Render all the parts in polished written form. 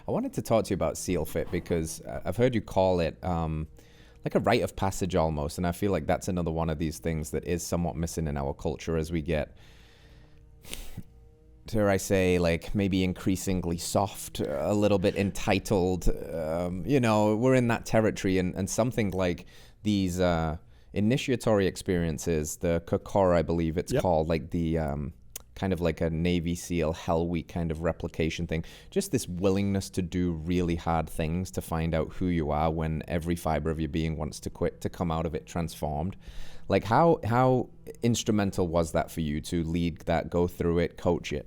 I wanted to talk to you about SEALFit because I've heard you call it like a rite of passage almost. And I feel like that's another one of these things that is somewhat missing in our culture as we get, dare I say, like maybe increasingly soft, a little bit entitled. We're in that territory, and something like these initiatory experiences, the Kokoro, I believe it's called, like the kind of like a Navy SEAL Hell Week kind of replication thing. Just this willingness to do really hard things to find out who you are when every fiber of your being wants to quit, to come out of it transformed. Like how instrumental was that for you to lead that, go through it, coach it?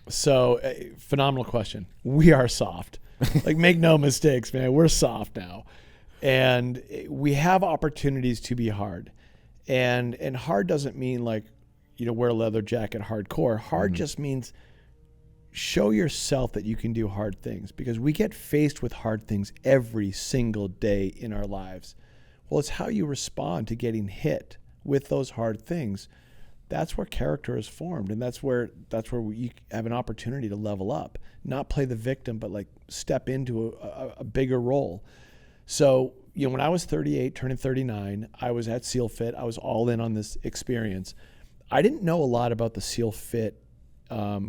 So, phenomenal question. We are soft. Like, make no mistakes, man. We're soft now. And we have opportunities to be hard. And hard doesn't mean like, wear a leather jacket hardcore. Hard just means show yourself that you can do hard things, because we get faced with hard things every single day in our lives. Well, it's how you respond to getting hit with those hard things. That's where character is formed, and that's where you have an opportunity to level up, not play the victim, but like step into a bigger role. So, when I was 38, turning 39, I was at SEALFit. I was all in on this experience. I didn't know a lot about the SEALFit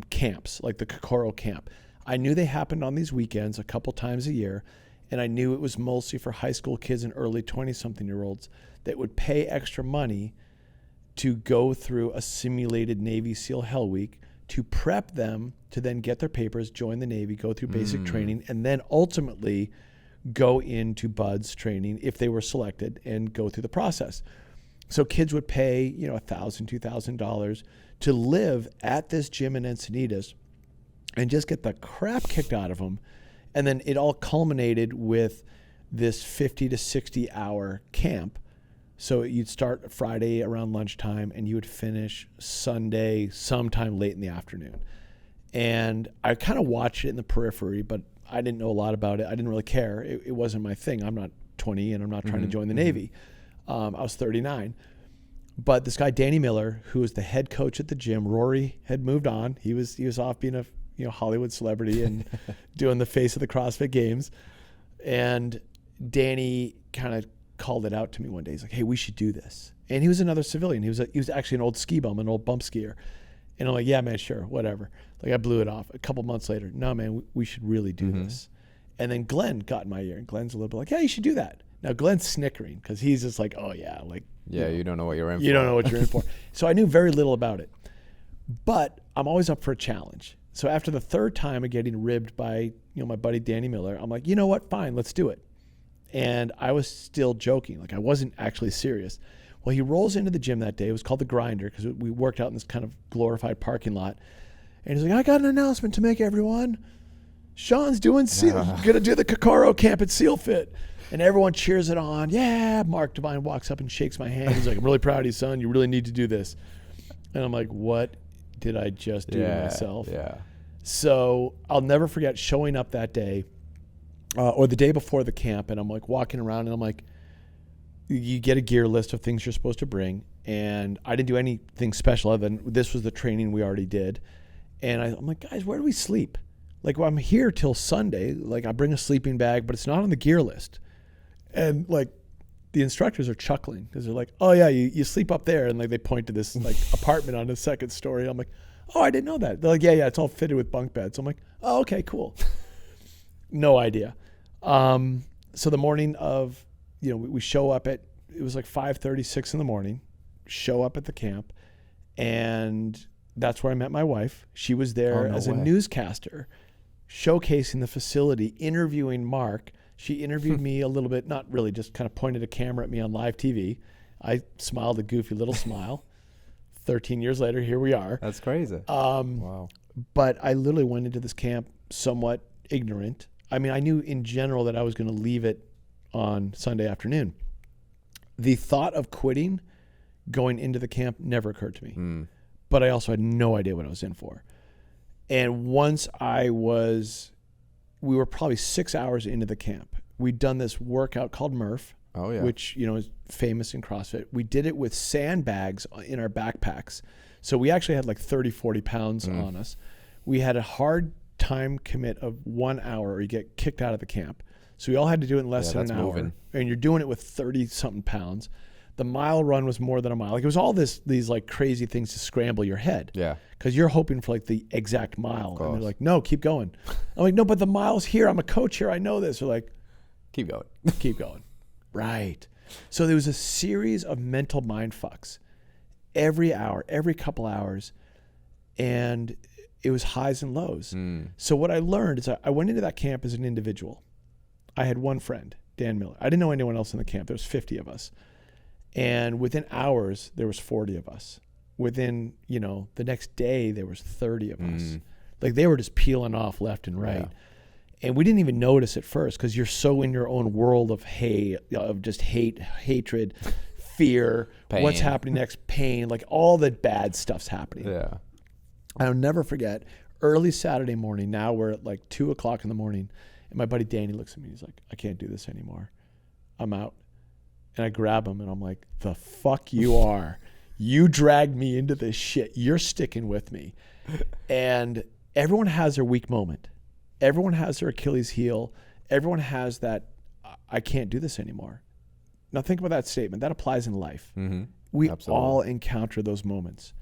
camps, like the Kokoro Camp. I knew they happened on these weekends a couple times a year, and I knew it was mostly for high school kids and early 20-something-year-olds that would pay extra money to go through a simulated Navy SEAL Hell Week to prep them to then get their papers, join the Navy, go through basic training, and then ultimately go into BUBS training if they were selected and go through the process. So kids would pay, $1,000, $2,000 to live at this gym in Encinitas and just get the crap kicked out of them. And then it all culminated with this 50 to 60 hour camp. So you'd start Friday around lunchtime and you would finish Sunday sometime late in the afternoon. And I kind of watched it in the periphery, but I didn't know a lot about it. I didn't really care. It wasn't my thing. I'm not 20 and I'm not trying to join the Navy. I was 39. But this guy, Danny Miller, who was the head coach at the gym, Rory had moved on. He was off being a Hollywood celebrity and doing the face of the CrossFit Games. And Danny kind of called it out to me one day. He's like, "Hey, we should do this." And he was another civilian. He was actually an old ski bum, an old bump skier. And I'm like, "Yeah, man, sure, whatever." Like, I blew it off. A couple months later, "No, man, we should really do this." And then Glenn got in my ear, and Glenn's a little bit like, "Yeah, you should do that." Now Glenn's snickering because he's just like, "Oh yeah, like you don't know what you're in for. You don't know what you're in for." So I knew very little about it, but I'm always up for a challenge. So after the third time of getting ribbed by my buddy Danny Miller, I'm like, "You know what? Fine, let's do it." And I was still joking, like I wasn't actually serious. Well, he rolls into the gym that day. It was called the Grinder because we worked out in this kind of glorified parking lot. And he's like, "I got an announcement to make, everyone. Sean's doing going to do the Kokoro Camp at SEALFit." And everyone cheers it on. "Yeah." Mark Devine walks up and shakes my hand. He's like, "I'm really proud of you, son. You really need to do this." And I'm like, what did I just do to myself? Yeah. So I'll never forget showing up that day or the day before the camp. And I'm like walking around and I'm like, you get a gear list of things you're supposed to bring. And I didn't do anything special other than this was the training we already did. And I'm like, "Guys, where do we sleep? Like, well, I'm here till Sunday. Like, I bring a sleeping bag, but it's not on the gear list." And like the instructors are chuckling because they're like, "Oh yeah, you sleep up there." And like they point to this like apartment on the second story. I'm like, "Oh, I didn't know that." They're like, yeah, it's all fitted with bunk beds. I'm like, "Oh, okay, cool." No idea. So the morning of, we show up it was like 5:30, 6 in the morning, show up at the camp. And that's where I met my wife. She was there as a newscaster, showcasing the facility, interviewing Mark. She interviewed me a little bit, not really, just kind of pointed a camera at me on live TV. I smiled a goofy little smile. 13 years later, here we are. That's crazy. Wow. But I literally went into this camp somewhat ignorant. I mean, I knew in general that I was going to leave it on Sunday afternoon. The thought of quitting going into the camp never occurred to me. But I also had no idea what I was in for. And once we were probably 6 hours into the camp. We'd done this workout called Murph, which, is famous in CrossFit. We did it with sandbags in our backpacks. So we actually had like 30, 40 pounds on us. We had a hard time commit of 1 hour or you get kicked out of the camp. So we all had to do it in less than an hour. Moving. And you're doing it with 30 something pounds. The mile run was more than a mile. Like it was all these like crazy things to scramble your head. Yeah. Because you're hoping for like the exact mile. And they're like, no, keep going. I'm like, no, but the mile's here. I'm a coach here. I know this. They're like, keep going. Keep going. Right. So there was a series of mental mind fucks every hour, every couple hours. And it was highs and lows. So what I learned is I went into that camp as an individual. I had one friend, Dan Miller. I didn't know anyone else in the camp. There was 50 of us. And within hours, there was 40 of us. Within, the next day, there was 30 of us. Like they were just peeling off left and right. Yeah. And we didn't even notice at first because you're so in your own world of just hatred, fear, pain. What's happening next, pain, like all the bad stuff's happening. Yeah. I'll never forget, early Saturday morning, now we're at like 2 o'clock in the morning, and my buddy Danny looks at me, he's like, I can't do this anymore. I'm out. And I grab him and I'm like, the fuck you are. You dragged me into this shit. You're sticking with me. And everyone has their weak moment. Everyone has their Achilles heel. Everyone has that, I can't do this anymore. Now think about that statement. That applies in life. We all encounter those moments.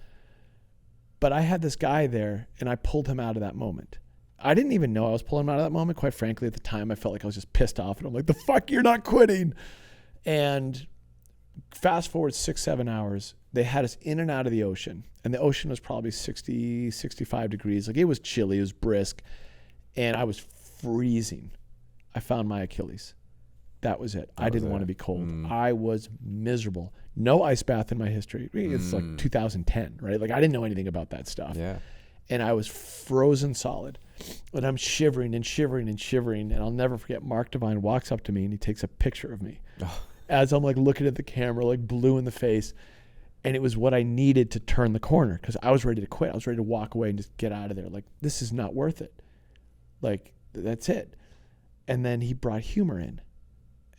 But I had this guy there and I pulled him out of that moment. I didn't even know I was pulling him out of that moment. Quite frankly, at the time, I felt like I was just pissed off. And I'm like, the fuck, you're not quitting. And fast forward 6-7 hours, they had us in and out of the ocean. And the ocean was probably 60, 65 degrees. Like it was chilly, it was brisk. And I was freezing. I found my Achilles. That was it. I didn't want to be cold. I was miserable. No ice bath in my history. It's like 2010, right? Like I didn't know anything about that stuff. Yeah. And I was frozen solid. And I'm shivering and shivering and shivering. And I'll never forget, Mark Devine walks up to me and he takes a picture of me. As I'm like looking at the camera, like blue in the face. And it was what I needed to turn the corner because I was ready to quit. I was ready to walk away and just get out of there. Like, this is not worth it. Like, that's it. And then he brought humor in.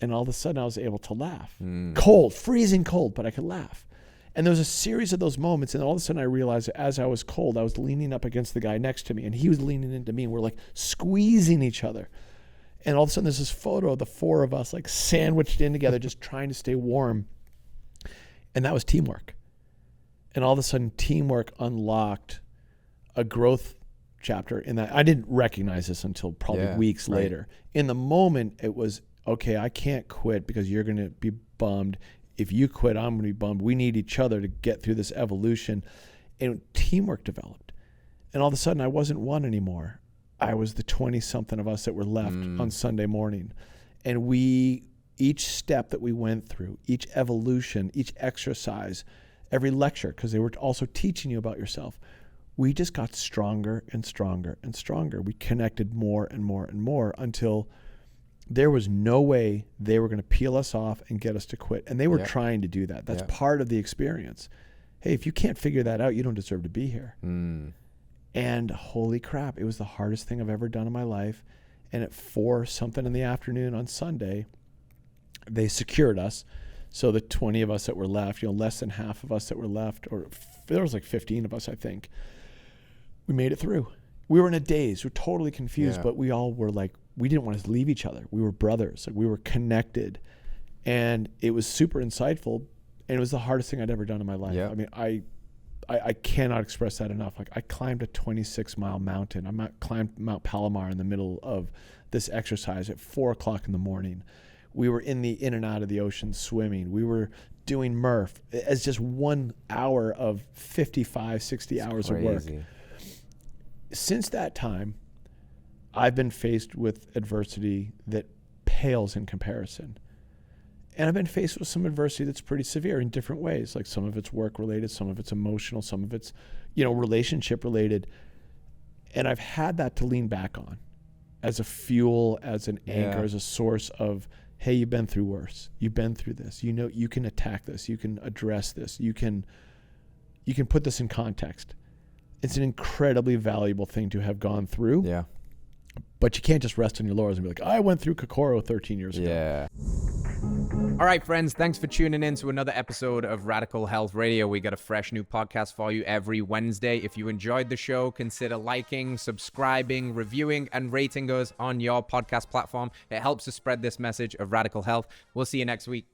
And all of a sudden I was able to laugh. Cold, freezing cold, but I could laugh. And there was a series of those moments. And all of a sudden I realized that as I was cold, I was leaning up against the guy next to me and he was leaning into me and we're like squeezing each other. And all of a sudden there's this photo of the four of us like sandwiched in together, just trying to stay warm. And that was teamwork. And all of a sudden teamwork unlocked a growth chapter in that. I didn't recognize this until probably weeks later. In the moment it was, okay, I can't quit because you're going to be bummed. If you quit, I'm going to be bummed. We need each other to get through this evolution. And teamwork developed. And all of a sudden I wasn't one anymore. I was the 20-something of us that were left on Sunday morning. And each step that we went through, each evolution, each exercise, every lecture, because they were also teaching you about yourself, we just got stronger and stronger and stronger. We connected more and more and more until there was no way they were going to peel us off and get us to quit. And they were trying to do that. That's part of the experience. Hey, if you can't figure that out, you don't deserve to be here. And holy crap, it was the hardest thing I've ever done in my life. And at 4-something in the afternoon on Sunday, they secured us. So the 20 of us that were left, less than half of us that were left, or there was like 15 of us, I think, we made it through. We were in a daze. We were totally confused, but we all were like, we didn't want to leave each other. We were brothers. Like we were connected. And it was super insightful. And it was the hardest thing I'd ever done in my life. I mean, I cannot express that enough. Like I climbed a 26-mile mountain. I climbed Mount Palomar in the middle of this exercise at 4 o'clock in the morning. We were in and out of the ocean swimming. We were doing Murph as just 1 hour of 55, 60 hours of work. Since that time, I've been faced with adversity that pales in comparison. And I've been faced with some adversity that's pretty severe in different ways. Like some of it's work related, some of it's emotional, some of it's, relationship related. And I've had that to lean back on as a fuel, as an anchor, as a source of, hey, you've been through worse. You've been through this. You can attack this. You can address this. You can put this in context. It's an incredibly valuable thing to have gone through. Yeah. But you can't just rest on your laurels and be like, I went through Kokoro 13 years ago. Yeah. All right, friends, thanks for tuning in to another episode of Radical Health Radio. We got a fresh new podcast for you every Wednesday. If you enjoyed the show, consider liking, subscribing, reviewing, and rating us on your podcast platform. It helps to spread this message of radical health. We'll see you next week.